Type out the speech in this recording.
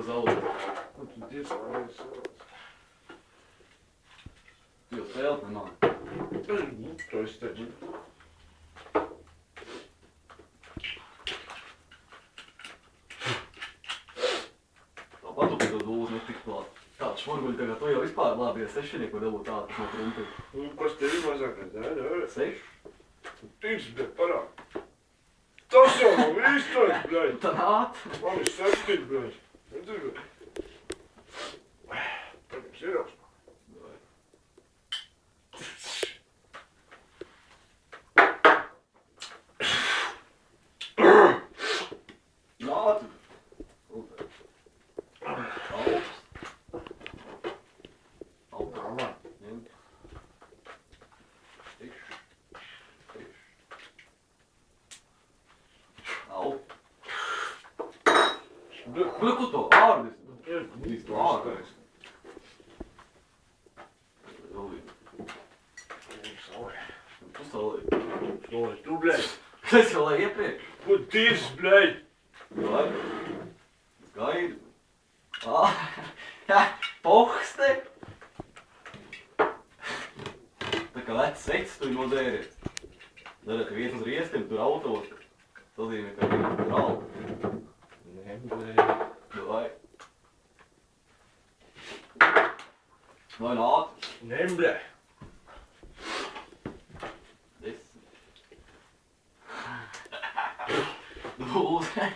das Auto. Und das alles so. Ja, das fehlt mir noch. Da ist der. Tā patukā to dūzi netik klāt. Tāds šmurguļi tagad, tu jau vispār labi, ja sešinieki var dabūt tādu no trumpi. Nu, kas tev ir mazākais? Jā. Seši? Tīrs, bet parād. Tas jau nav īstais, bļaļ. Tā nāt. Man ir 7, bļaļ. Redzi, bļaļ. Tagad ir ausmā. Nāt. Bļa, ko to ārdis? Viss to ārdis. Tu salī. Tu, bļaļ. Es jau lai iepriekš. Ko tīrs, bļaļ. Vai? Gaidu. Pohste. Tā kā vecs secis tu no dzēri. Darā, ka viens uz riestiem tur autos. Tas zīmē, ka viņi tur auto. Nē, bļaļ. Vai? Vai nāt? Nē, bļaļ. 10. Dūzi.